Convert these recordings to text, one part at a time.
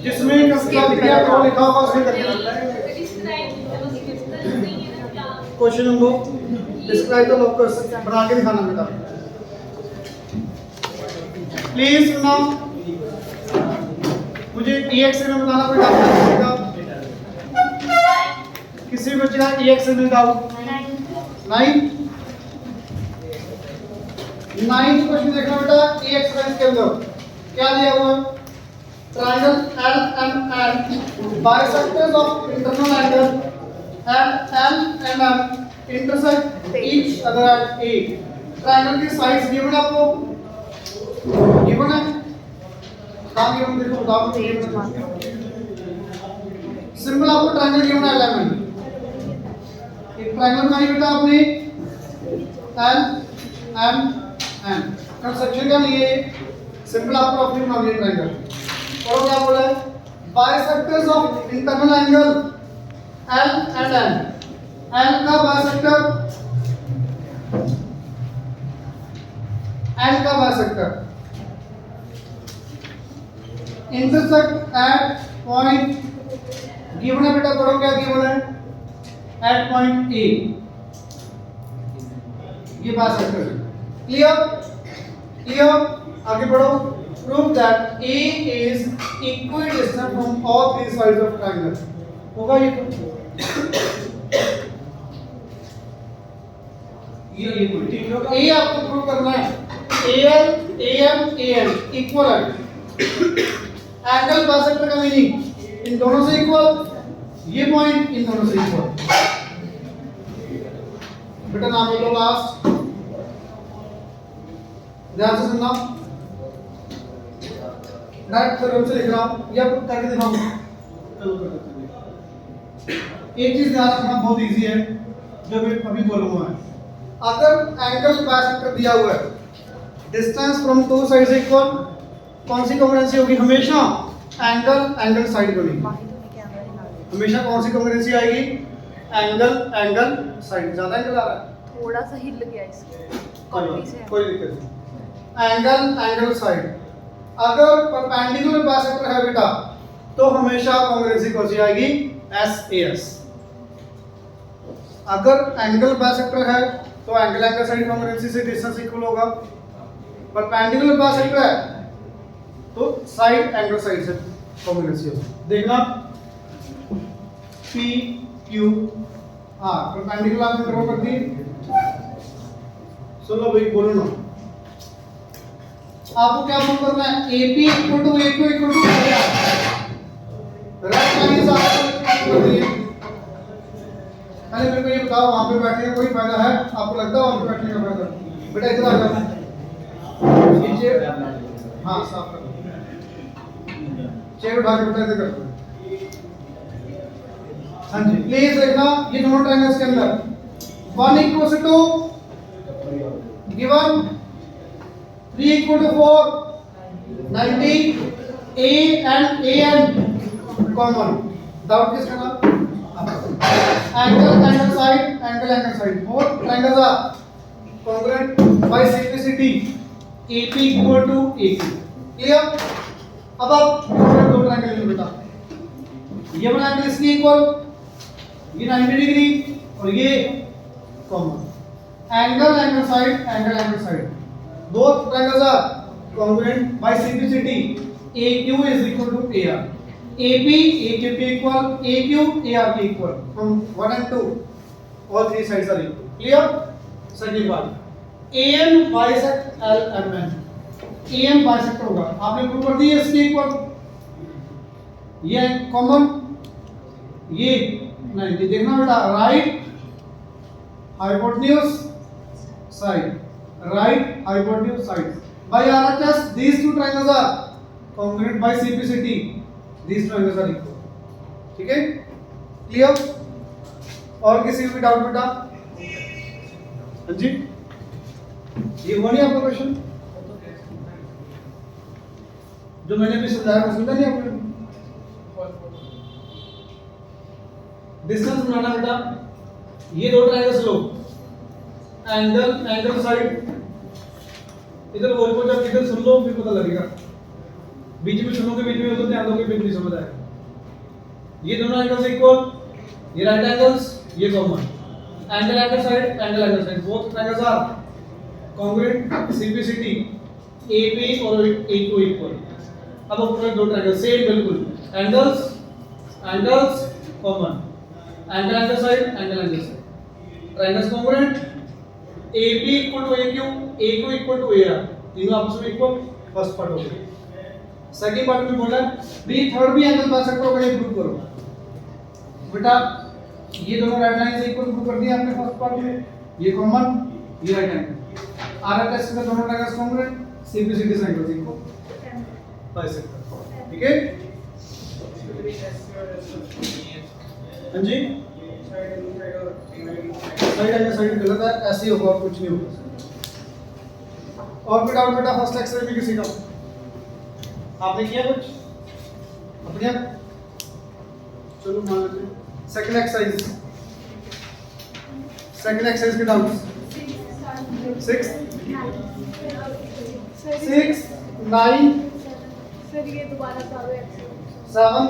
जिसमें प्रतिक्रिया को लिखा होगा उसमें करके question number describe the locus बना के दिखाना बेटा प्लीज सुनो मुझे EX में बताना कोई डाउट है किसी भी बच्चे का EX में डाउट 9 क्वेश्चन देखना बेटा EX के अंदर क्या दिया हुआ है triangle LMN bisectors of internal angle and L and M intersect each other at A triangle की साइज गिवन आपको गिवन है कहाँ गिवन देखो बताओ सिंपल आपको ट्रायंगल गिवन है LMN एक ट्रायंगल बनाई बेटा आपने LMN कंस्ट्रक्शन का लिए सिंपल आपको अपनी बना लिया ट्रायंगल और क्या बोला है bisectors of internal angle L and M L का bisector intersect at point given है बेटा पढ़ो क्या गिवन है एट पॉइंट A ये बाइसेक्टर क्लियर आगे बढ़ो prove that A is equidistant from all three sides of triangle होगा ये ठीक है A आपको प्रूव करना है AL AM AN इक्वल है एंगल बाइसेक्टर का मीनिंग इन दोनों से इक्वल ये पॉइंट इन दोनों से इक्वल बेटा नाम लो लास्ट ध्यान से सुनना डायरेक्ट फॉर्म से लिख रहा हूं या करके दिखाऊंगा चलो कर देते हैं एक चीज ध्यान रखना बहुत इजी है जो मैं अभी बोलूंगा अगर एंगल बाइसेक्टर दिया हुआ है distance from two sides equal कौन सी कॉम्बिनेंसी होगी हमेशा एंगल साइड बनेगी हमेशा कौन सी कॉम्बिनेंसी आएगी एंगल साइड ज्यादा एंगल आ रहा है थोड़ा सा हिल गया इसमें कॉपी से कोई दिक्कत नहीं एंगल साइड अगर परपेंडिकुलर बाइसेक्टर है बेटा तो हमेशा कॉम्बिनेंसी कौन सी आएगी SAS अगर एंगल बाइसेक्टर है तो एंगल साइड कॉम्बिनेंसी से डिस्टेंस इक्वल होगा परपेंडिकुलर बाइसेक्टर है तो साइड एंगल साइड से कॉम्बिनेंसी होगी देखना PQR परपेंडिकुलर आपने ड्रॉ कर दी सुनो भाई बोलो ना आपको क्या प्रूव करना है AP AQ राइट लाइन से आपको कर दिए पहले मेरे को ये बताओ वहां पे बैठने का कोई फायदा है आपको लगता है वहां पे बैठने का फायदा बेटा इधर आ जाओ नीचे हां साफ कर चेयर उठा के बेटा इधर कर हां जी प्लीज देखना ये दोनों ट्रायंगल्स के अंदर 1 equals to given 3 equal to 4 90 A and AN common doubt किसका नाम angle side both triangles are congruent by simplicity AP equal to AQ clear अब आप दो ट्रायंगल ले बेटा ये बना के इसकी इक्वल ये 90 डिग्री और ये common angle side both triangles are congruent by simplicity AQ is equal to AR AP AQP equal AQ ARP equal from 1 and 2 all three sides are equal clear second one AM bisect LMN AM bisect होगा आपने prove कर दिया इसके equal ये common ये 90 देखना बेटा right hypotenuse side right hypotenuse sides by RHS these two triangles are congruent by simplicity these triangles are equal ठीक है क्लियर और किसी भी डाउट बेटा हाँ जी ये हुआ नहीं आपका क्वेश्चन जो मैंने अभी समझाया वो समझा नहीं आपने डिस्टेंस बनाना बेटा ये दो ट्रायंगल्स लो एंगल साइड इधर बोल को जब इधर सुन लो फिर पता लगेगा बीच में सुनोगे बीच में हो तो ध्यान दोगे फिर नहीं समझ आएगा। ये दोनों एंगल्स इक्वल, ये राइट एंगल्स, ये common, angle angle side both triangles are congruent, simplicity AB और AQ इक्वल। अब ऊपर दो ट्रायंगल सेम बिल्कुल, angles common, angle angle side, triangles congruent, AB equal to AQ equal to AR, तीनों आपस में इक्वल। फर्स्ट पार्ट हो गया। सेकंड पार्ट में बोला बी थर्ड भी एंगल बाइसेक्टर होगा, ये प्रूव करो बेटा। ये दोनों राइट लाइन से इक्वल प्रूव कर दिया आपने फर्स्ट पार्ट में, ये कॉमन, ये राइट एंगल। आर टेस्ट में दोनों ट्रायंगल्स कॉन्ग्रुएंट, सिंप्लिसिटी से एंगल्स इक्वल बाइसेक्टर। ठीक है हाँ जी, साइड गलत है, ऐसे ही होगा और कुछ नहीं होगा। और बेटा फर्स्ट एक्सरसाइज में किसी का आपने किया कुछ अपने आप? चलो मान लेते हैं सेकंड एक्सरसाइज के डाउट्स 6 9 सर ये दोबारा करो 7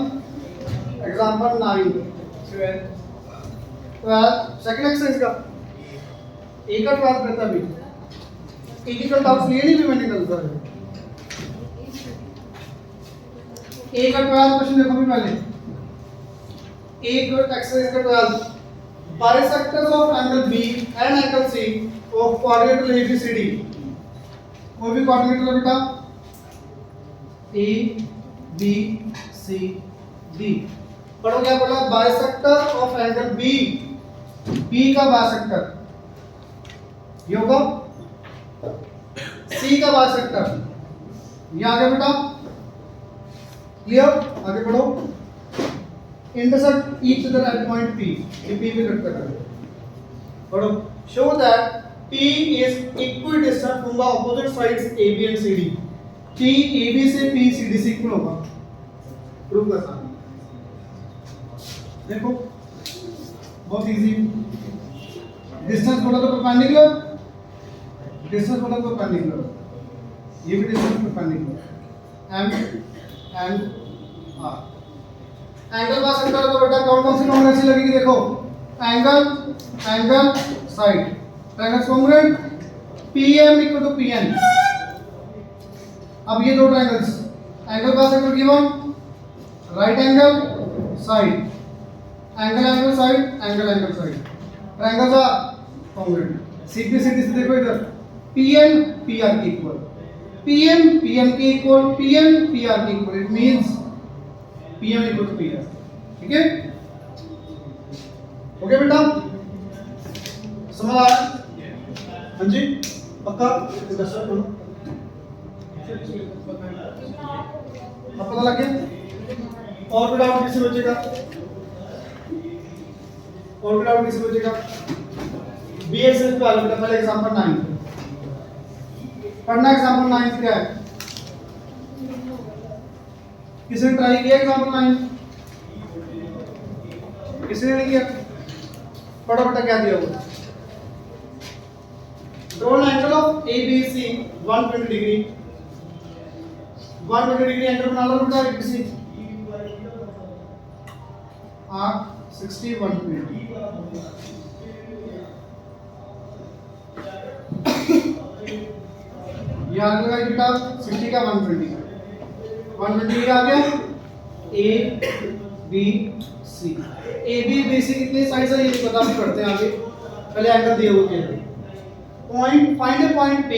एग्जांपल 9 12 सेकंड एक्सरसाइज का एक का 12 रहता भी इक्वल डाउट्स लिए नहीं भी मैंने कल सर एक का 12 क्वेश्चन देखो भी पहले एक एक्सरसाइज का 12 bisectors of angle B and angle C of quadrilateral ABCD। कोई भी क्वाड्रिलेटरल बेटा A B C D पढ़ो क्या बोला, बाइसेक्टर ऑफ एंगल B का बाइसेक्टर ये होगा, C का बाइसेक्टर ये आ गया बेटा। क्लियर, आगे बढ़ो। Intersect each other at point P, ये P पे कट कर रहा है। पढ़ो, show that P is equidistant from the opposite sides AB and CD। P AB से P CD से इक्वल होगा, प्रूव करना। देखो बहुत इजी, डिस्टेंस बोला तो परपेंडिकुलर, डिस्टेंस बोला तो परपेंडिकुलर, ये भी distance perpendicular M and R। Angle bisector तो बेटा कौन सी कॉम्बिनेशन लगेगी देखो, angle side, triangles congruent, PM equal to PN। अब ये दो triangles, angle bisector given, right angle side, angle side, triangles are congruent. Simplicity से देखो इधर PN PR के इक्वल, PM PN के इक्वल, PN PR के equal, it means PM equal to PR। ठीक है, ओके बेटा समझ आ रहा है? हाँ जी पक्का, अब पता लग गया। और भी डाउट किसी बचेगा, और भी डाउट किसी बचेगा? BSS पे आगे पहले एग्जांपल 9 पढ़ना। एग्जांपल 9 क्या है, किसी ने ट्राई किया एग्जांपल 9? किसी ने नहीं किया? पढ़ो बेटा क्या दिया हुआ, draw an angle of ABC 120 degree, 120 degree angle बना लो बेटा ABC, आर्क 60 120। ये आगे लगाई बेटा 60 का 120 आ गया। A B C, A B B C कितनी साइड है ये नहीं पता, हम करते हैं आगे, पहले एंगल दिए हुए हैं। Point, find A point P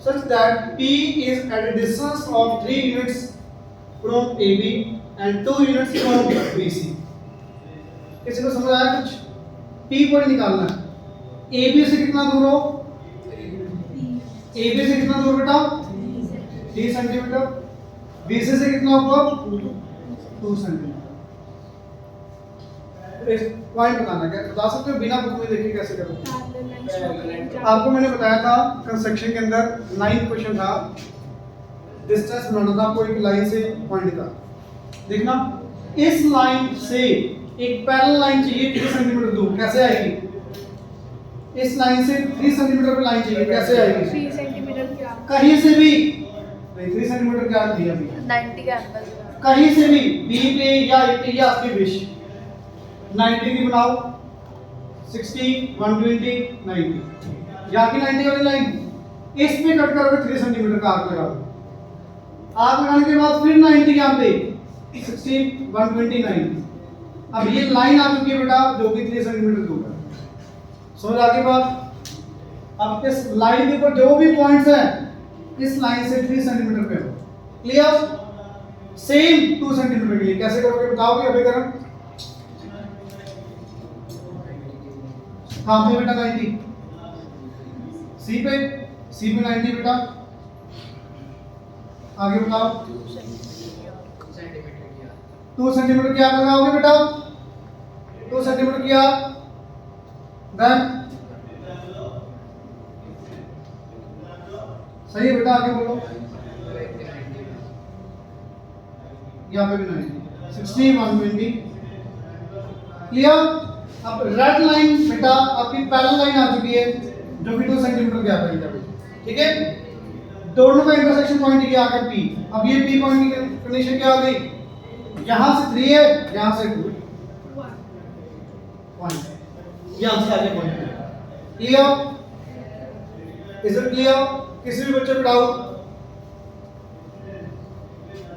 such that P is at a distance of 3 units from AB and 2 units from BC। किसी को समझ आया कुछ? P को निकालना है, AB से कितना दूर हो, AB से कितना दूर बेटा 3 सेंटीमीटर, BC से कितना ऊपर 2 सेंटीमीटर। पॉइंट बताना, क्या बता सकते हो बिना बुक में देखे कैसे करोगे? आपको मैंने बताया था कंस्ट्रक्शन के अंदर 9 क्वेश्चन था, डिस्टेंस बनाना था आपको एक लाइन से पॉइंट का। देखना इस लाइन से एक पैरेलल लाइन चाहिए 3 सेंटीमीटर दूर, कैसे आएगी? इस लाइन से 3 सेंटीमीटर पे लाइन चाहिए, कैसे आएगी? 3 सेंटीमीटर क्या? कहीं से भी नहीं 3 सेंटीमीटर क्या दिया अभी 90 के एंगल कहीं से भी बी पे या ए पे या आपकी विश 90 की बनाओ 60 120 90 यहाँ की 90 वाली लाइन इस पे कट करोगे 3 सेंटीमीटर का आर्क लगाओ आर्क लगाने के बाद फिर 90 यहाँ पे 60 120 90 अब ये लाइन आ चुकी है बेटा जो कि 3 सेंटीमीटर दूर है समझ आगे बात अब इस लाइन के ऊपर जो भी पॉइंट्स हैं इस लाइन से 3 सेंटीमीटर पे हो क्लियर सेम 2 सेंटीमीटर के लिए कैसे करोगे बताओगे अभी करो कहां पे बेटा 90 सी पे 90 बेटा आगे बताओ 2 सेंटीमीटर की आर्क लगाओगे बेटा 2 सेंटीमीटर की आर्क देन सही है बेटा आगे बोलो यहाँ पे भी 90 60 120 क्लियर अब रेड लाइन बेटा आपकी पैरेलल लाइन आ चुकी है जो कि 2 सेंटीमीटर गैप है यहाँ पे ठीक है दोनों का इंटरसेक्शन पॉइंट ये आ गया P अब ये P पॉइंट की कंडीशन क्या हो गई यहाँ से 3 है यहाँ से 2 पॉइंट यहाँ से आगे point clear is it clear किसी भी बच्चे को डाउट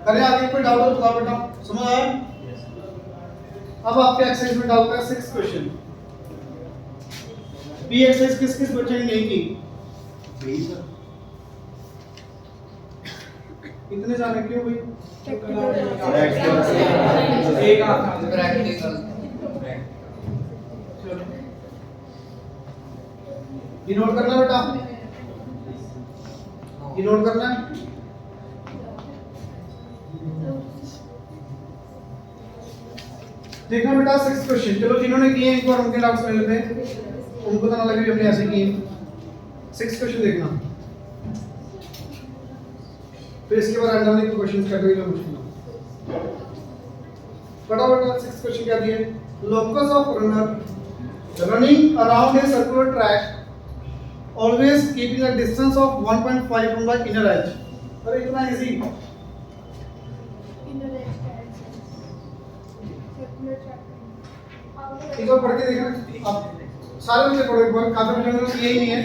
करें आगे कोई डाउट हो तो बताओ बेटा समझ आया अब आपके एक्सरसाइज में डाउट है 6 क्वेश्चन बी एक्सरसाइज किस किस बच्चे ने नहीं की बी सर इतने जाने क्यों भाई एक प्रैक्टिकल ये नोट करना बेटा ये नोट करना है देखना बेटा 6 क्वेश्चन चलो जिन्होंने किए इनको और उनके डाउट्स ले लेते हैं उनको तो ना लगे भी हमने ऐसे किए 6 क्वेश्चन देखना फिर इसके बाद रैंडमली क्वेश्चंस करके जो मुश्किल हो पढ़ो बेटा 6 क्वेश्चन क्या दिए locus of runner running around a circular track always keeping a distance of 1.5 from the inner edge अरे इतना इजी एक बार पढ़ के देखना आप सारे बच्चे पढ़ो एक बार काफी बच्चों ने यही नहीं है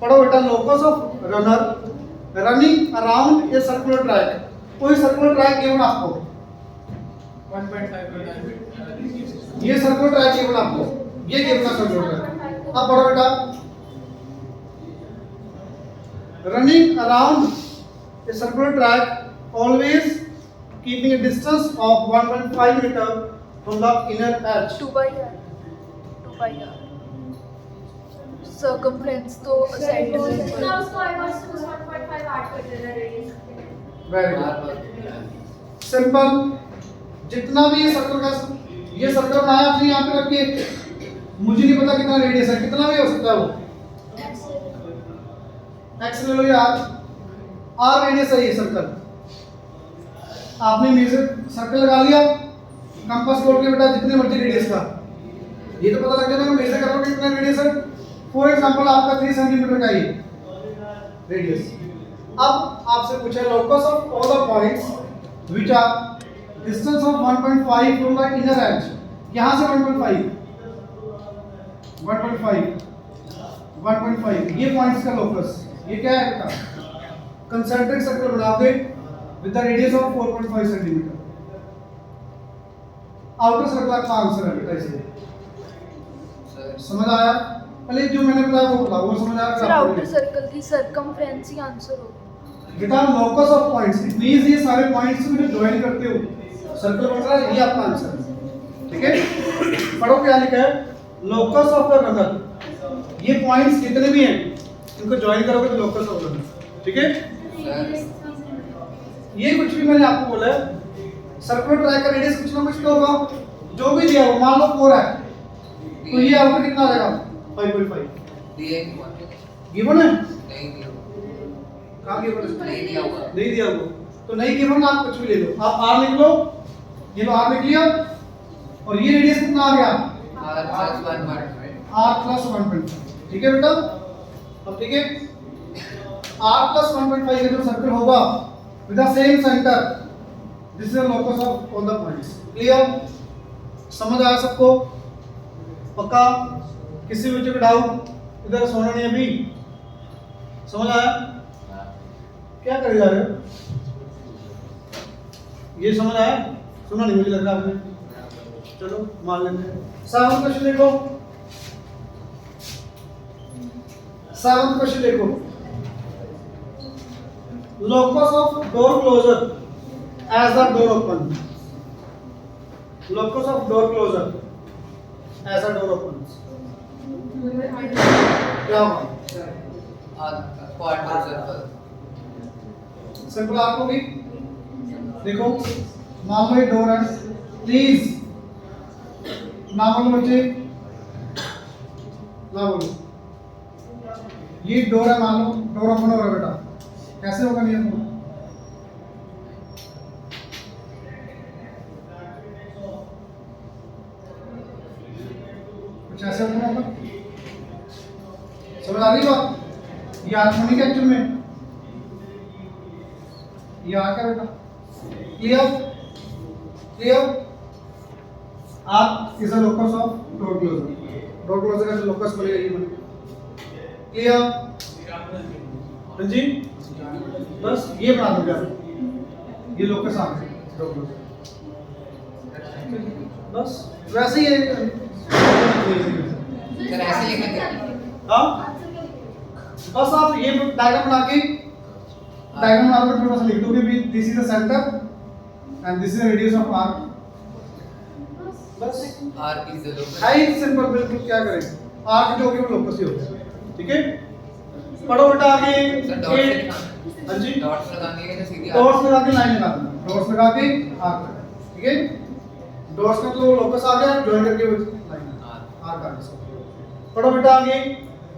पढ़ो बेटा locus of runner running around a circular track कोई सर्कुलर ट्रैक गिवन आपको 1.5 ये सर्कुलर ट्रैक गिवन आपको ये गिवन सर्कुलर ट्रैक अब पढ़ो बेटा running around a circular track always keeping a distance of 1.5 meter from the inner edge 2 by r circumference तो centimetre ना उसको I was 1.5 आठ कर देना रेडियस very good सिंपल जितना भी ये सर्कल का ये सर्कल बनाया आपने यहाँ पे रखिए मुझे नहीं पता कितना रेडियस है कितना भी हो सकता है वो एक्स ले लो यार आर रेडियस है ये सर्कल आपने मेजर सर्कल लगा लिया कंपास कोड के बेटा जितने मर्जी रेडियस का ये तो पता लग जाएगा मेजर करोगे कितना रेडियस है फॉर एग्जांपल आपका 3 सेंटीमीटर का ये रेडियस अब आपसे पूछा है locus of all the points which are distance of 1.5 from the inner edge यहां से 1.5 ये पॉइंट्स का लोकस ये क्या है बेटा कंसेंट्रिक सर्कल बनाओगे with the radius of 4.5 centimetre outer circle का आंसर है बेटा इसलिए समझ आया पहले जो मैंने बताया वो बताओ वो समझ आया सर आउटर सर्कल की सरकमफ्रेंस ही आंसर होगा बेटा locus of points it means ये सारे पॉइंट्स को जो ज्वाइन करते हो सर्कल बन रहा है ये आपका आंसर है ठीक है पढ़ो क्या लिखा है लोकस ऑफ द रनर ये पॉइंट्स जितने भी हैं इनको ज्वाइन करोगे तो लोकस ऑफ रनर ठीक है ये कुछ भी मैंने आपको बोला है सर्कुलर ट्रैक का रेडियस कुछ ना कुछ तो होगा जो भी दिया हो मान लो 4 है तो ये आउटर कितना आ जाएगा 5.5 गिवन है नहीं कहां गिवन है दिया हुआ नहीं दिया हुआ तो नहीं गिवन आप कुछ भी ले लो आप r लिख लो ये लो r लिख लिया और ये रेडियस कितना आ गया R+1 r+1.5 ठीक है बेटा अब ठीक है R plus 1.5 का जो सर्कल होगा with the same center, this is the locus of all the points. Clear? समझ आया सबको? पक्का? किसी बच्चे को डाउट? इधर सोना नहीं अभी? समझ आया? क्या कर जा रहे हो? ये समझ आया? सुना नहीं मुझे लग रहा आपने। चलो मान लेते हैं। 7th क्वेश्चन देखो। 7th क्वेश्चन देखो। Locus of door closure as the door open. Locus of door closure as the door opens. क्या होगा? Quadrant circle. सिंपल आर्क होगी। देखो मान लो ये डोर है, प्लीज ना बोलो बच्चे, ना बोलो। ये डोर है, मान लो डोर ओपन हो रहा है बेटा, कैसे होगा नियम? कुछ ऐसे ओपन होगा। समझ आ रही बात? ये हारमोनिक एक्चुअल में ये आ क्या बेटा? क्लियर? क्लियर? आप is a locus of door closer. Door closer का जो लोकस बनेगा ये बनेगा। क्लियर? हाँ जी, बस ये बना दोगे आप, ये लोकस आ गया डोर क्लोजर। बस वैसे ही सर ऐसे लिखेंगे। हाँ बस आप ये डायग्राम बना के थोड़ा सा लिख दोगे भी this is the centre and this is the radius of arc. बस arc is the locus. High simple, बिल्कुल। क्या करें, आर्क जो होगी वो लोकस ही होगा। ठीक है, पढ़ो बेटा आगे। सर डॉट से लिखना। हाँ जी, डॉट्स लगाएंगे या सीधी डॉट्स लगा के लाइन लगा देना, डॉट्स लगा के आर्क लगा। ठीक है, डॉट्स का तो लोकस आ गया, ज्वाइन करके लाइन आर्क आ गया। पढ़ो बेटा आगे।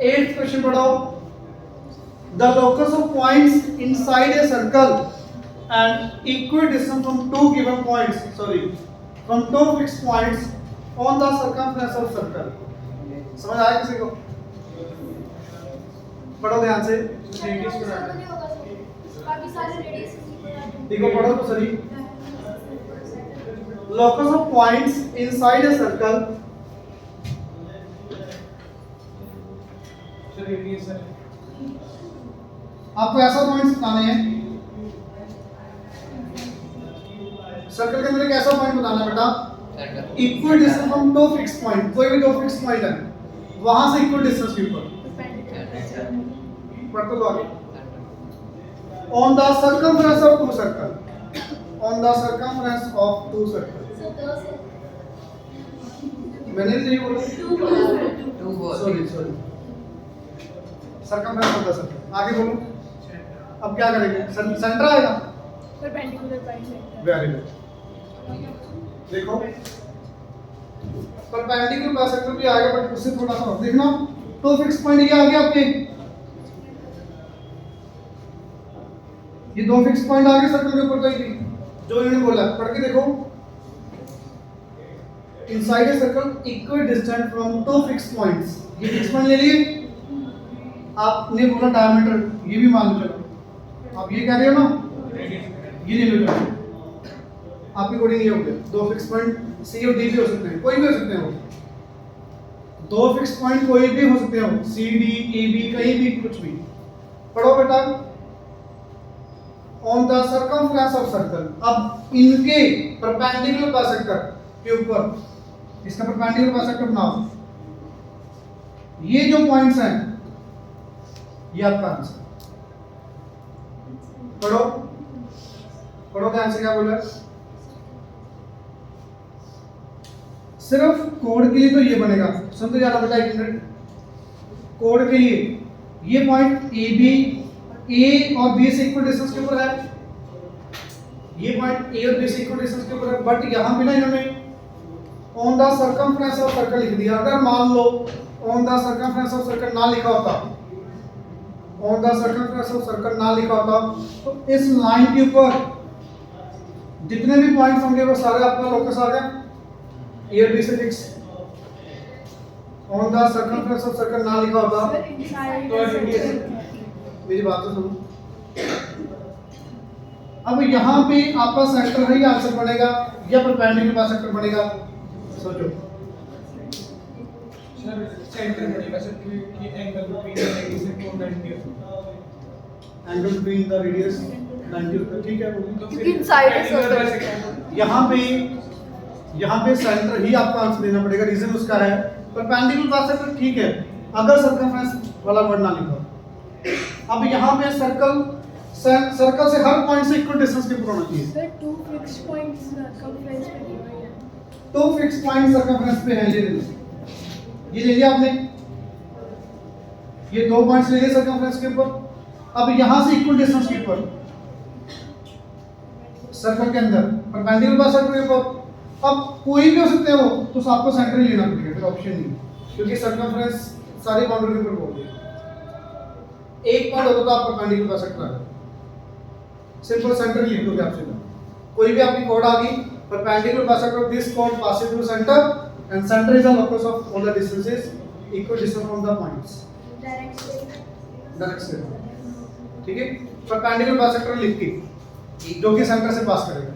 8th क्वेश्चन पढ़ो। The locus of points inside a circle and equidistant from two given points, from two fixed points on the circumference of circle. समझ आया किसी को? पढ़ो ध्यान से। बाकी सारे रेडियस देखो पढ़ो तो सही। Locus of points inside a circle. आपको ऐसा पॉइंट्स बताने हैं, सर्कल के अंदर एक ऐसा पॉइंट बताना है बेटा, सेंटर। इक्वल डिस्टेंस फ्रॉम दो फिक्स पॉइंट, कोई भी दो फिक्स पॉइंट है वहां से इक्वल डिस्टेंस के ऊपर। पढ़ तो आगे। On the circumference of two circle, on the circumference of two circle. मैंने सही बोला? टू बोल। Sorry circumference of the circle. आगे बोलो। अब क्या करेंगे? सेंटर आएगा। Perpendicular bisector. Very good. देखो परपेंडिकुलर बाय सेक्टर भी आएगा, बट उससे थोड़ा सा और देखना। तो फिक्स पॉइंट ये आ गया आपके, ये दो फिक्स पॉइंट आ गए सर्कल के ऊपर। कोई भी जो इन्होंने बोला पढ़ के देखो। Inside a circle equal distant from two fix points. ये फिक्स पॉइंट ले लिए, आपने बोला डायमीटर, ये भी मान लो। चलो आप ये कह रहे हो ना, ये ले लो। आपके अकॉर्डिंग ये हो गया। दो फिक्स पॉइंट सी और डी भी हो सकते हैं, कोई भी हो सकते हैं वो। दो फिक्स पॉइंट कोई भी हो सकते हैं, सी डी ए बी, कहीं भी कुछ भी। पढ़ो बेटा। On the circumference of circle, अब इनके परपेंडिकुलर बाइसेक्टर के ऊपर, इसका परपेंडिकुलर बाइसेक्टर बनाओ। ये जो पॉइंट्स हैं ये आपका आंसर। पढ़ो पढ़ो ध्यान से क्या बोला। सिर्फ कोड के लिए तो ये बनेगा, समझ जाना बेटा। 1 मिनट। कोड के लिए ये पॉइंट ए बी, ए और बी से इक्वल डिस्टेंस के ऊपर है, ये पॉइंट ए और बी से इक्वल डिस्टेंस के ऊपर है। बट यहां पे ना इन्होंने on the circumference of circle लिख दिया। अगर मान लो on the circumference of circle ना लिखा होता, on the circumference of circle ना लिखा होता, तो इस लाइन के ऊपर जितने भी पॉइंट्स होंगे वो सारे अपना लोकस आ गए, ए और बी से fix. On the circumference of circle ना लिखा होता तो मेरी बात तो सुनो। अब यहाँ पे आपका सेंटर है, आंसर बनेगा या परपेंडिकुलर बाइसेक्टर बनेगा? सोचो। सर सेंटर बनेगा सर कि angle between the radius and 490 angle between the radius 90 होता है, ठीक है। क्योंकि inside is circle। यहाँ पे सेंटर ही आपका आंसर देना पड़ेगा। रीजन उसका है परपेंडिकुलर बाइसेक्टर, ठीक है, अगर सर्कमफ्रेंस वाला वर्ड ना लिखो। अब यहाँ पे सर्कल से हर पॉइंट से इक्वल डिस्टेंस के ऊपर होना चाहिए। सर 2 फिक्स्ड पॉइंट्स सर्कमफ्रेंस पे दिए हुए हैं। तो फिक्स पॉइंट सर्कमफ्रेंस पे है, ये ले लिया आपने, ये 2 पॉइंट्स ले लिए सर्कमफ्रेंस के ऊपर। अब यहाँ से इक्वल डिस्टेंस के ऊपर सर्कल के अंदर परपेंडिकुलर बाइसेक्टर के ऊपर, अब कोई भी हो सकते हो, तो आपको सेंटर ही लेना पड़ेगा, फिर ऑप्शन नहीं, क्योंकि सर्कमफ्रेंस सारी बाउंड्री के ऊपर बोल रही है। एक पॉइंट होता तो आप परपेंडिकुलर बाइसेक्टर आ गए, सिंपल सेंटर लिख दोगे आप सीधा। कोई भी आपकी कोड आ गई, perpendicular bisector of this code passes through center and center is the locus of all the distances equal distance from the points, direct direct, ठीक है। परपेंडिकुलर बाइसेक्टर लिख के जो कि सेंटर से पास करेगा,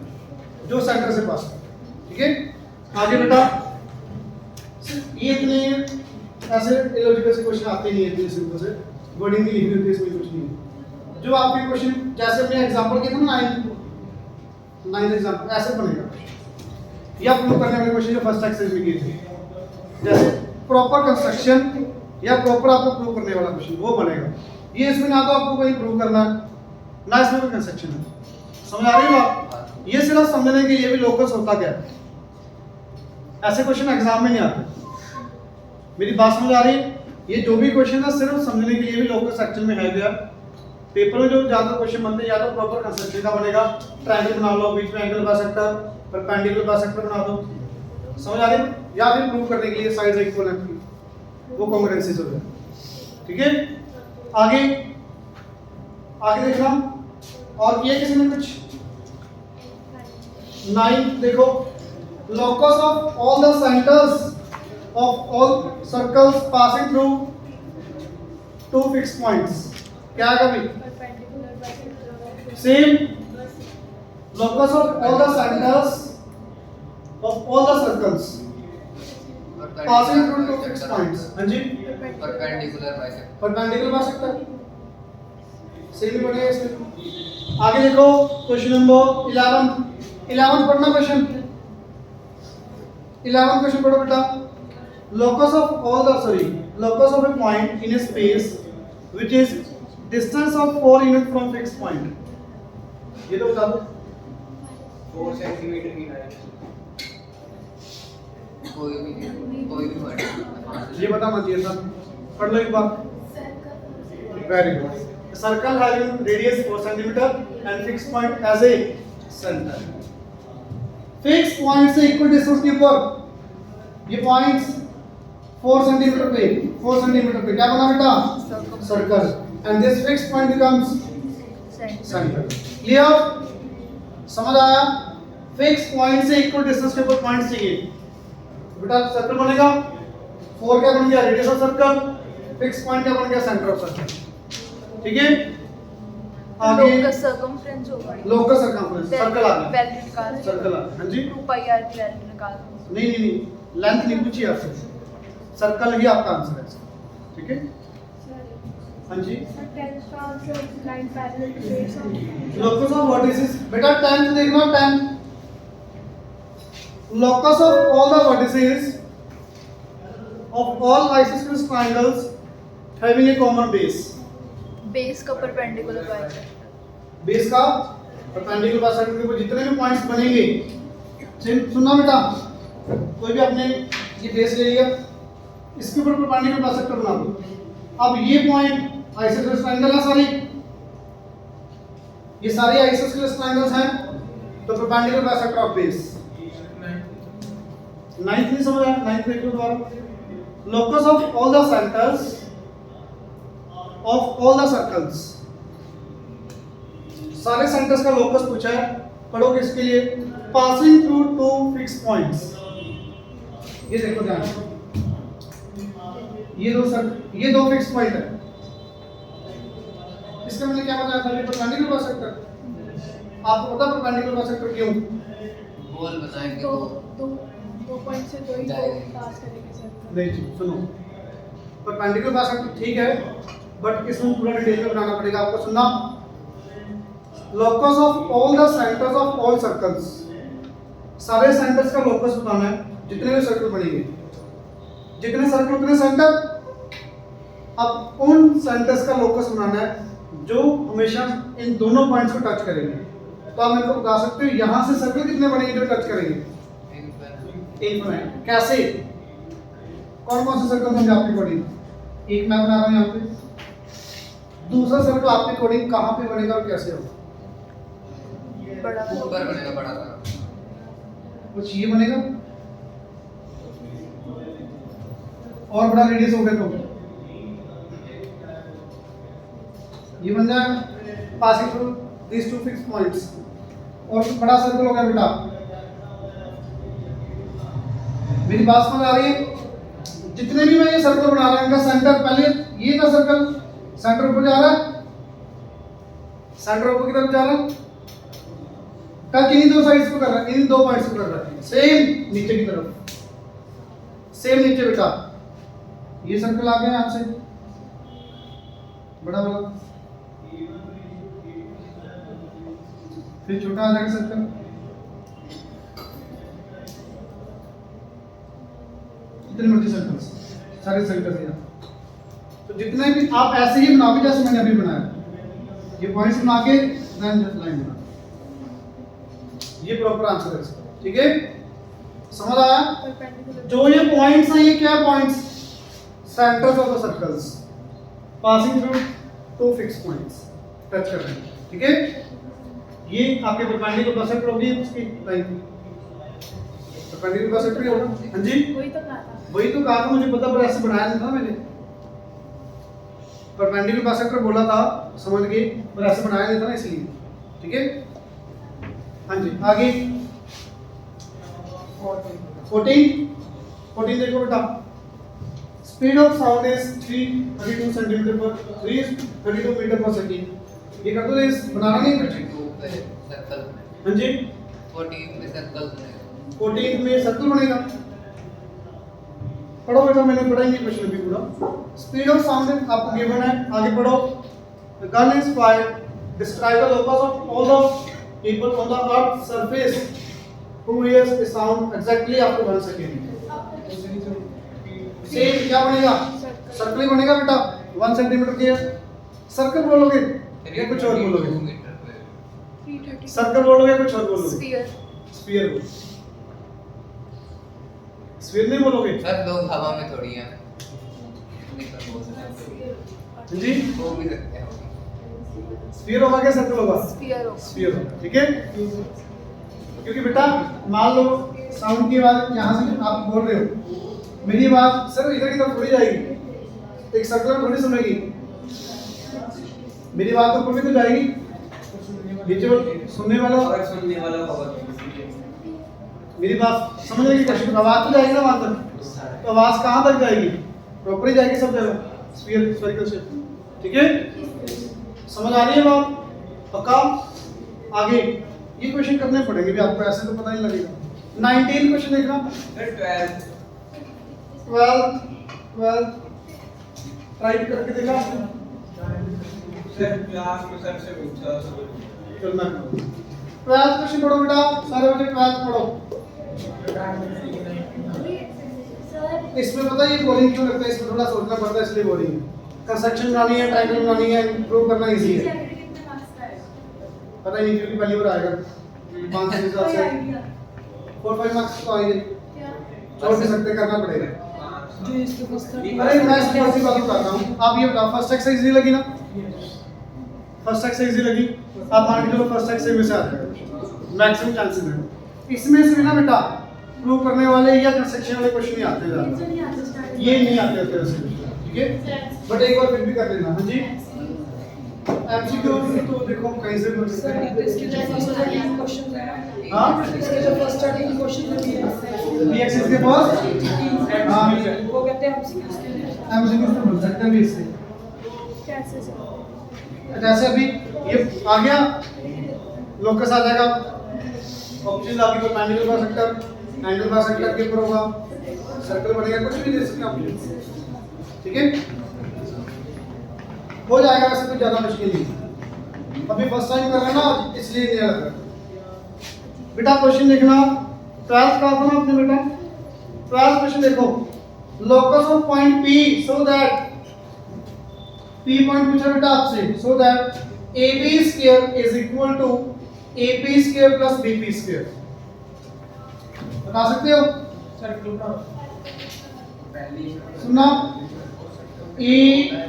जो सेंटर से पास करेगा, ठीक है। आगे बेटा, ये इतने ऐसे इलॉजिकल से क्वेश्चन आते नहीं है, इतने सिंपल से वर्डिंग की लिखी होती है, इसमें कुछ नहीं है। जो आपके क्वेश्चन जैसे मैंने एग्जांपल किया था ना, 9th एग्जांपल ऐसे बनेगा, या प्रूव करने वाले क्वेश्चन जो फर्स्ट एक्सरसाइज में किए थे, जैसे प्रॉपर कंस्ट्रक्शन या प्रॉपर आपको प्रूव करने वाला क्वेश्चन वो बनेगा। ये इसमें ना तो आपको कहीं प्रूव करना है, ना इसमें कोई कंस्ट्रक्शन है। समझ आ रही है बात? ये सिर्फ समझने के लिए भी लोकस होता क्या है, ऐसे क्वेश्चन एग्जाम में नहीं आते। मेरी बात समझ आ रही है? ये जो भी क्वेश्चन है सिर्फ समझने के लिए भी लोकस एक्चुअल में है क्या। पेपर में जो ज्यादा क्वेश्चन बनते हैं या तो प्रॉपर कंस्ट्रक्शन का बनेगा, ट्रायंगल बना लो, बीच में एंगल बाइसेक्टर, परपेंडिकुलर बाइसेक्टर बना दो, समझ आ रही है? या फिर प्रूव करने के लिए साइड्स इक्वल हैं, वो कॉन्ग्रुएंसीज हो जाए, ठीक है। आगे देखना, और ये किसी ने कुछ 9 देखो, locus of all the centers of all circles passing through 2 fixed points, क्या है कभी perpendicular bisector same, locus of all the centers of all the circles passing through 2 fixed points, हाँ जी, perpendicular bisector. Perpendicular bisector same ही बनेगा इसमें। आगे देखो क्वेश्चन नंबर 11 पढ़ना क्वेश्चन 11 क्वेश्चन पढ़ो बेटा। locus of a point in a space which is distance of 4 units from fixed point, ये तो बता दो। 4 सेंटीमीटर की लाइन। कोई भी वर्ड ये बता मत, ये सब पढ़ लो एक बार। Very good. Circle having radius 4 cm and fixed point as a center, fix point से इक्वल डिस्टेंस के ऊपर ये पॉइंट्स 4 सेंटीमीटर पे क्या बना बेटा? Circle, and this fix point becomes centre. Clear? समझ आया? फिक्स पॉइंट से इक्वल डिस्टेंस के ऊपर पॉइंट्स चाहिए बेटा, सर्कल बनेगा। 4 क्या बन गया? Radius of circle. Fix point क्या बन गया? सेंटर ऑफ सर्कल, ठीक है। आगे लोकस सर्कमफ्रेंस होगा, लोकस सर्कमफ्रेंस, सर्कल आ गया, वैल्यू निकाल, सर्कल आ गया, हाँ जी। 2 पाई आर की वैल्यू निकाल। नहीं, लेंथ नहीं पूछी आपसे, सर्कल ही आपका आंसर है, ठीक है। हाँ जी, टेंथ का answer line parallel to base of locus of vertices बेटा 10th देखना, 10 locus of all the vertices of all isosceles triangles having a common base, base का परपेंडिकुलर बाइसेक्टर, बेस का परपेंडिकुलर बाइसेक्टर के ऊपर जितने भी पॉइंट्स बनेंगे, सुनना बेटा, कोई भी आपने ये बेस ले लिया, इसके ऊपर परपेंडिकुलर बाइसेक्टर बना दो। अब ये पॉइंट आइसोसेलेस ट्रायंगल है सारी, ये सारे आइसोसेलेस ट्रायंगल्स हैं, तो perpendicular bisector of base. 9th नहीं समझ आया? 9th देख लो दोबारा। locus of all the centers of all the circles, सारे सेंटर्स का लोकस पूछा है, पढ़ोगे इसके लिए। पासिंग थ्रू 2 फिक्स पॉइंट्स, ये देखो ध्यान, ये दो फिक्स पॉइंट है, इससे मैंने क्या बताया था, परपेंडिकुलर बाइसेक्टर। आपको पता परपेंडिकुलर बाइसेक्टर क्यों? गोल बनाएंगे दो तो दो दो पॉइंट से दो ही जाएगा। पास करेंगे सर। नहीं जी, सुनो, परपेंडिकुलर बाइसेक्टर ठीक है, बट इसमें पूरा डिटेल में बनाना पड़ेगा आपको। सुनना, locus of all the centres of all circles, सारे सेंटर्स का लोकस बताना है, जितने भी सर्कल बनेंगे, जितने सर्कल उतने सेंटर। अब उन सेंटर्स का लोकस बनाना है जो हमेशा इन दोनों पॉइंट्स को टच करेंगे। तो आप मेरे को बता सकते हो यहां से सर्कल कितने बनेंगे जो टच करेंगे? इनफिनिट। कैसे? कौन कौन से सर्कल होंगे आपके अकॉर्डिंग? एक मैं बना रहा हूं यहाँ पे, दूसरा सर्कल आपके अकॉर्डिंग कहां पे बनेगा और कैसे होगा? बड़ा ऊपर बनेगा बड़ा सा। कुछ ये बनेगा और बड़ा रेडियस हो गया तो ये बन जाएगा passing through this two fix points. और बड़ा सर्कल हो गया बेटा। मेरी बात समझ आ रही है? जितने भी मैं ये सर्कल बना रहा हूं इनका सेंटर, पहले ये था सर्कल, सेंटर ऊपर जा रहा है, सेंटर ऊपर की तरफ जा रहा है, कल किन्हीं दो साइड्स को कर रहा है, इन दो पॉइंट्स को कर रहा है, सेम नीचे की तरफ, सेम नीचे बेटा। ये सर्कल आ गया यहां से बड़ा वाला, फिर छोटा आ जाएगा सर्कल, इतने मर्जी सर्कल्स, सारे सर्कल्स यहाँ। तो जितने भी आप ऐसे ही बनाओगे जैसे मैंने अभी बनाया, ये पॉइंट्स बना के देन लाइन बना, ये प्रॉपर आंसर है इसका। ठीक है, समझ आया? परपेंडिकुलर जो ये पॉइंट्स हैं ये क्या points? Centres of the circles passing through two fix points touch कर रहे हैं। ठीक है, ये आपके परपेंडिकुलर बाइसेक्टर होगी उसकी लाइन, परपेंडिकुलर बाइसेक्टर होगा। हां जी, वही तो कहा था। वही तो कहा था, मुझे पता, पर ऐसे बनाया नहीं था मैंने। परपेंडिकुलर बाइसेक्टर बोला था, समझ गए, पर ऐसे बनाया नहीं था ना इसलिए। ठीक है, हाँ जी आगे 14 देखो बेटा, speed of sound is 332 centimetre पर 332 मीटर पर सेकंड। ये कर दो, इस बनाना नहीं कुछ। सर्कल हाँ जी, 14 में सर्कल बनेगा। 14 में सर्कल बनेगा। पढ़ो बेटा, मैंने पढ़ा ही नहीं क्वेश्चन भी पूरा। स्पीड ऑफ साउंड आपको गिवन है, आगे पढ़ो। The gun is fired, describe the locus of all the people on the earth surface who hears the sound exactly after 1 second. Same क्या बनेगा? सर्कल ही बनेगा बेटा। 1 सेंटीमीटर की सर्कल बोलोगे या कुछ और बोलोगे? 2 मीटर पे 330 सर्कल बोलोगे कुछ और बोलोगे? स्फीयर। स्फीयर बोलो, स्फीयर नहीं बोलोगे? सर लोग हवा में थोड़ी हैं, निकल बोल सकते हैं, जी, हो भी सकते हैं। स्फीयर होगा क्या सर्कल होगा? स्फीयर हो। स्फीयर होगा। ठीक है, क्योंकि बेटा मान लो साउंड की आवाज यहाँ से आप बोल रहे हो, मेरी आवाज सर इधर की तरफ थोड़ी जाएगी, एक सर्कल में थोड़ी सुनेगी, मेरी बात तो ऊपर भी तो जाएगी, नीचे सुनने वाला होगा मेरी बात समझने की कोशिश, आवाज तो जाएगी ना वहां तक, तो आवाज कहाँ तक जाएगी? प्रॉपर ही जाएगी सब जगह, स्फीयरिकल शेप। ठीक है, समझ आ रही है बात? पक्का? आगे ये क्वेश्चन करने पड़ेंगे भी आपको, ऐसे तो पता नहीं लगेगा। 19 क्वेश्चन देखना, 12 राइट करके देखा सर क्लास में सबसे पूछा चलना। 12 क्वेश्चन पढ़ो बेटा, सारे बच्चे 12 पढ़ो। सर इसमें पता है ये बोरिंग क्यों लगता है, इसमें थोड़ा सोचना पड़ता है इसलिए बोरिंग है। कंस्ट्रक्शन बनानी है, ट्रायंगल बनानी है, इंप्रूव करना इजी है। कितने मार्क्स का है? पता ही नहीं क्योंकि पहली बार आएगा 5 से 7 से 4-5 मार्क्स तो आएंगे, क्या? छोड़ नहीं सकते, करना पड़ेगा। जो इसके फर्स्ट अरे मैं इस बात की बात करता हूं, आप ये बताओ फर्स्ट एक्सरसाइज इजी लगी ना? फर्स्ट एक्सरसाइज इजी लगी, आप मान के चलो फर्स्ट एक्सरसाइज में से आ जाएगा, मैक्सिमम चांसेस है। इसमें से भी ना बेटा प्रूव करने वाले या कंस्ट्रक्शन वाले क्वेश्चन नहीं आते ज्यादा, ये नहीं आते होते वैसे। ठीक है, बट एक बार फिर भी कर लेना। हां जी, एमसीक्यू तो देखो कहीं से पूछ सकते हैं। इसके जो फर्स्ट स्टार्टिंग क्वेश्चन है, हां, इसके जो फर्स्ट स्टार्टिंग क्वेश्चन है बीएक्सएस के पास हां वो कहते हैं एमसीक्यू के लिए। एमसीक्यू तो बोल सकते हैं भी इससे। कैसे सर? जैसे अभी ये आ गया, लोकस आ जाएगा, ऑप्शन आगे perpendicular by sector, angle by sector के ऊपर होगा, सर्कल बनेगा, कुछ भी दे सकते हैं आप। ठीक है, हो जाएगा, वैसे कोई ज्यादा मुश्किल नहीं। अभी फर्स्ट टाइम कर रहे हैं ना, इसलिए नहीं लग रहा। बेटा क्वेश्चन देखना, 12th का था ना अपने बेटा, 12th क्वेश्चन देखो, locus of point P so that P point पूछा बेटा आपसे, so that AB square is equal to AP square plus BP square. बता सकते हो? सर्कल का पहली सुनना, ABP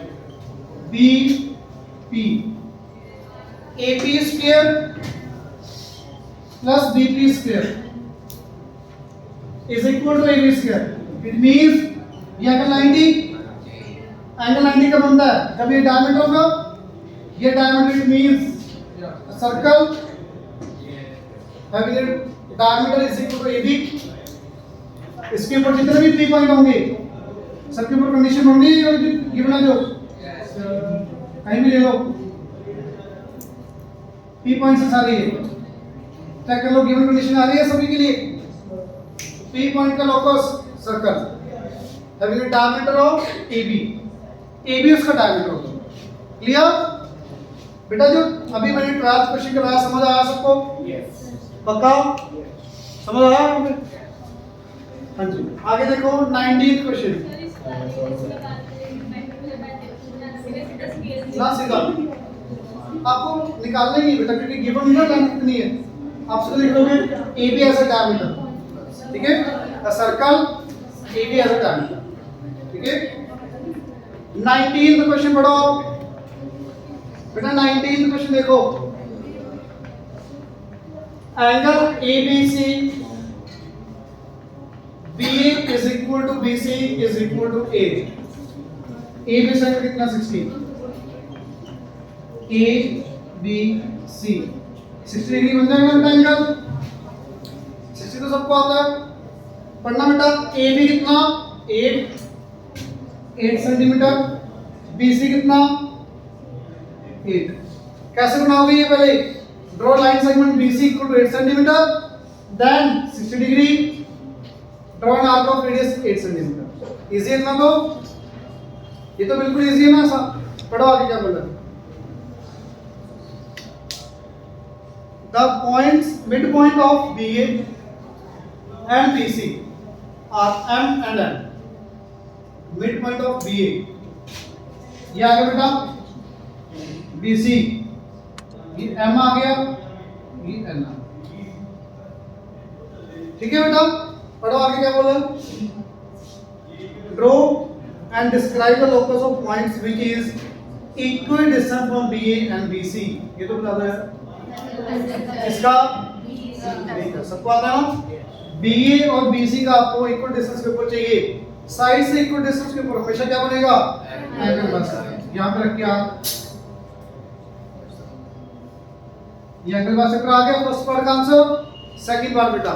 AP square plus BP square is equal to AB square. It means ये एंगल 90, एंगल 90 का बनता है जब ये डायमीटर होगा, ये diameter it means circle having diameter is equal to AB। इसके ऊपर जितने भी P पॉइंट होंगे सबके ऊपर कंडीशन होंगी, ये बना दो, कहीं भी ले लो, P पॉइंट से सारे चेक कर लो, गिवन कंडीशन आ रही है सभी के लिए। P पॉइंट का locus circle having diameter of AB उसका डायमीटर होगा। क्लियर बेटा? जो अभी मैंने 12th क्वेश्चन कराया, समझ आया सबको? पक्का समझ आया? हाँ जी, आगे देखो 19th क्वेश्चन। ना सीधा आपको निकालना ही है बेटा, क्योंकि गिवन ना लेंथ कितनी है, आप सीधा लिख लोगे AB एज अ डायमीटर। ठीक है, a circle AB as a diameter. ठीक है, 19th क्वेश्चन पढ़ो बेटा। 19th क्वेश्चन देखो, angle ABC BA is equal to BC is equal to A। AB से कितना 60, ABC 60 डिग्री बन जाएगा बेटा एंगल। 60 तो सबको आता है पढ़ना बेटा। AB कितना 8 सेंटीमीटर, BC कितना 8। कैसे बनाओगे ये? पहले draw line segment BC equal to 8 centimetre, then 60 degree, draw an arc of radius 8 centimetre. Easy है ना? तो ये तो बिल्कुल इजी है ना। ऐसा पढ़ो आगे क्या बोला। The points mid point of BA and BC are M and N। Mid point of BA ये आ गया बेटा, BC ये M आ गया, ये N आ गया। ठीक है बेटा, पढ़ो आगे क्या बोला। Draw and describe the locus of points which is equal distance from BA and BC। ये तो बता दो यार, इसका सबको आता है ना। BA और BC का आपको इक्वल डिस्टेंस के ऊपर चाहिए, साइड से इक्वल डिस्टेंस के ऊपर हमेशा क्या बनेगा? एंगल बस। यहां पे रखिए आप, ये एंगल बाय सेक्टर आ गया फर्स्ट पार्ट का आंसर। सेकंड पार्ट बेटा,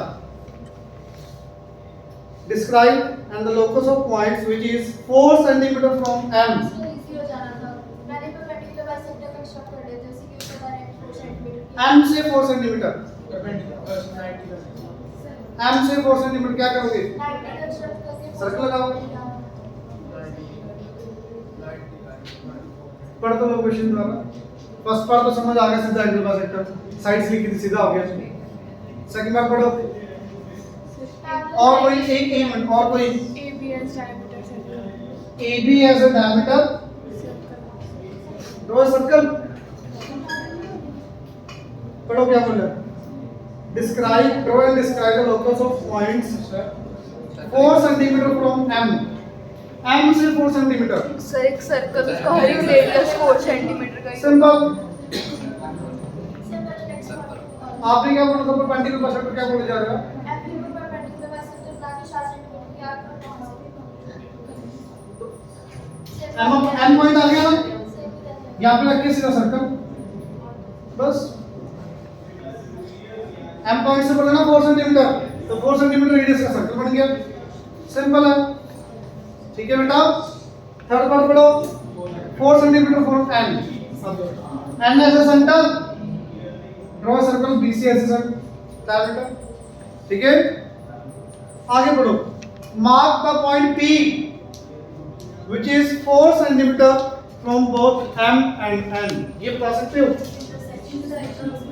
describe and the locus of points which is 4 centimetre from M। Easy हो जाना था, मैंने परपेंडिकुलर बाय सेक्टर कंस्ट्रक्ट कर दिया, जैसे कि उसका डायरेक्ट 4 सेंटीमीटर M से 4 सेंटीमीटर, परपेंडिकुलर 90 M से 4 सेंटीमीटर क्या करोगे? 90 कंस्ट्रक्ट करके सर्कल लगाओगे। पढ़ तो लो क्वेश्चन दोबारा। फर्स्ट पार्ट तो समझ आ गया, सीधा एंगल बाय सेक्टर, साइड से लिखी थी सीधा हो गया। सेकंड पार्ट पढ़ो। और कोई एक मिनट, और कोई AB as diameter circle. AB as a diameter, draw a circle। पढ़ो क्या बोला। Describe, draw and describe the locus of points 4 centimeter from M। M से 4 सेंटीमीटर। सर एक सर्कल उसका हर एक रेडियस 4 सेंटीमीटर का ही सिंपल। Simple next part. आपने क्या बोला था? परपेंडिकुलर बाय सेक्टर क्या बोले जा रहा है? एफ के ऊपर परपेंडिकुलर बाय सेक्टर ताकि 7 सेंटीमीटर की आर्क पर पहुंच सके। M पॉइंट आ गया ना, यहाँ पे रखिए सीधा सर्कल बस। M पॉइंट से बोला ना 4 सेंटीमीटर, तो 4 सेंटीमीटर रेडियस का सर्कल बन गया। सिंपल है। ठीक है बेटा, थर्ड पार्ट पढ़ो। 4 centimetre from M। N as a center, draw a circle BC as a diameter. ठीक है, आगे बढ़ो. Mark the point P, which is 4 centimeter from both M and N. ये बता सकते हो?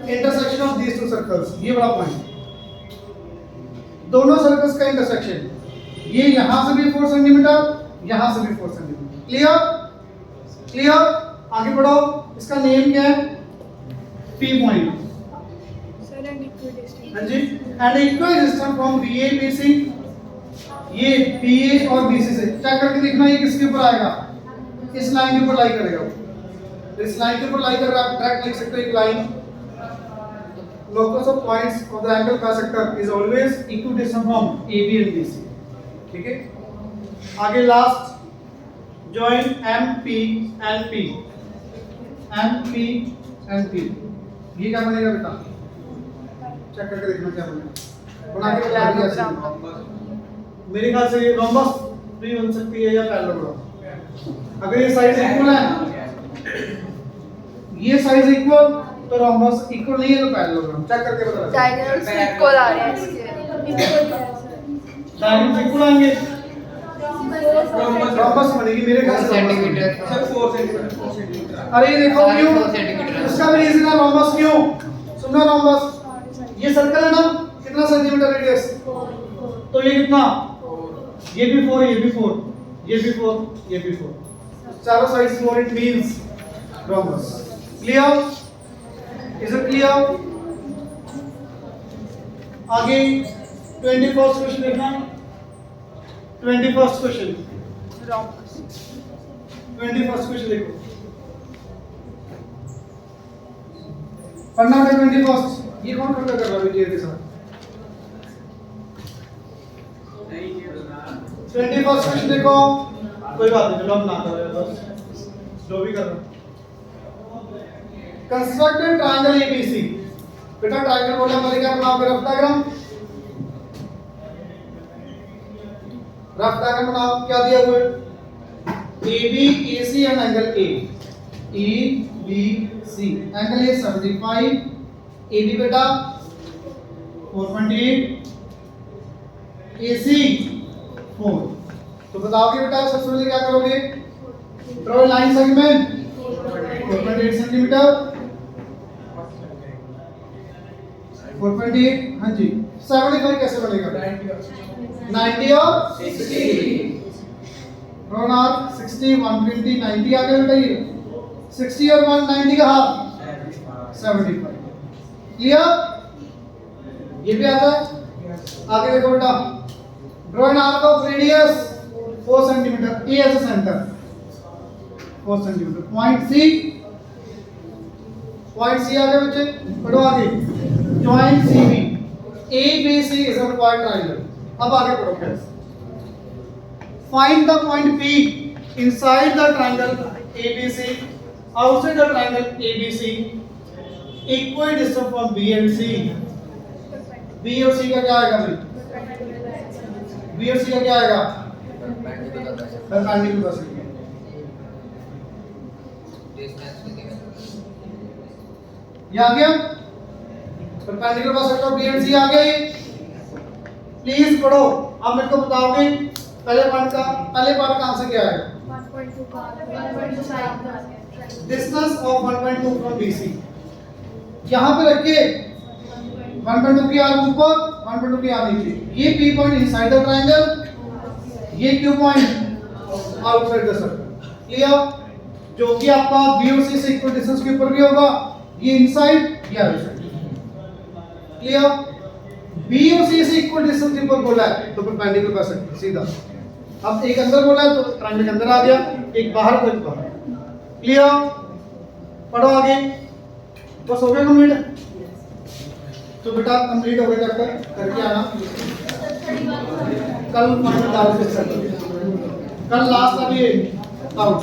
Intersection of these two circles. ये बड़ा point. दोनों सर्कल्स का इंटरसेक्शन. ये यहाँ से भी 4 सेंटीमीटर, यहाँ से भी 4 सेंटीमीटर. क्लियर? क्लियर? आगे बढ़ो. इसका नेम क्या है? P point. Sir, and equidistant. हाँ जी. And equidistant from BA BC. ये PA और BC से चेक करके देखना ये किसके ऊपर आएगा. इस लाइन के ऊपर लाई करेगा. इस लाइन के ऊपर लाई कर रहा है. डायरेक्ट लिख सकते हो एक line. Locus of points of the angle bisector is always equidistant from AB and BC. ठीक है. आगे last join MP and P. MP and P. ये क्या बनेगा बेटा? चेक करके देखना क्या बनेगा. बना के बता दिया ऐसे. मेरे ख्याल से रोम्बस भी बन सकती है या पैरेललोग्राम. अगर ये साइड इक्वल है, ये साइड इक्वल तो रोम्बस इक्वल नहीं है तो पैरेललोग्राम. चेक करके बता. डायगोनल्स इक्वल आ रहे हैं इसके. डायगोनल इक्वल आएंगे. रोम्बस बनेगी मेरे ख्याल 4 से. सेंटीमीटर. Sir 4 centimetre. अरे ये देखो सारे क्यों? 4 सेंटीमीटर. इसका भी रीजन है रोम्बस क्यों. सुनना रोम्बस. ये सर्कल है ना, कितना सेंटीमीटर रेडियस? तो ये कितना? ये भी 4, ये भी 4, ये भी 4, ये भी 4. चारों sides 4. It means rhombus. Clear? Is it clear? आगे 21st क्वेश्चन देखना. 21st question. 21st क्वेश्चन देखो. पढ़ना है 21st. ये कौन कर रहा है विजय के साथ? 21st क्वेश्चन देखो. कोई बात नहीं, चलो हम ना कर रहे बस जो भी कर रहे हैं. कंस्ट्रक्ट ए ट्रायंगल ABC. बेटा ट्रायंगल बोला पहले क्या बनाओ? Rough diagram. रफ डायग्राम बनाओ. क्या दिया हुआ है? AB AC and angle A. ABC angle A 75. AB बेटा 4.8. AC 4. तो बताओगे बेटा सबसे पहले क्या करोगे? Draw line segment 4.8 centimetre. 4.8. हाँ जी. 75 कैसे बनेगा? 90 और 60. ड्रॉ ना 60 120 90 आ गया बेटा. ये 60 और 190 का हाफ 75. क्लियर? ये भी आता है. आगे देखो बेटा. Draw an arc of radius 4 centimetre. A as a centre 4 centimetre. Point C. Point C आ गया बच्चे. पढ़ो आगे. Join CB. ABC is a required triangle. अब आगे पढ़ो friends. Find the point P inside the triangle ABC, outside the triangle ABC, equidistant from B and C. B और C का क्या आएगा भाई? B और C का क्या आएगा? परपेंडिकुलर बस. डिस्टेंस कितना? ये आ गया. परपेंडिकुलर बस का B and C आ गए. प्लीज पढ़ो. अब मेरे को बताओगे पहले पार्ट का आंसर क्या है? 1.2. Distance of 1.2 from BC. यहाँ पे रखिए 1.2 की आर्क ऊपर 1.2 की आर्क नीचे. ये P point inside the triangle, ये Q point outside the circle. Clear? जो कि आपका B और C से इक्वल डिस्टेंस के ऊपर भी होगा. ये इनसाइड, ये आउटसाइड. क्लियर? B और C से इक्वल डिस्टेंस के ऊपर बोला है तो परपेंडिकुलर कर सकते सीधा. अब एक अंदर बोला है तो ट्रायंगल के अंदर आ गया, एक बाहर तो एक बाहर. क्लियर? पढ़ो आगे. बस हो गया कंप्लीट. तो बेटा कंप्लीट हो गया चैप्टर. करके आना. कल फाइनल डाउट. कल लास्ट अभी आउट.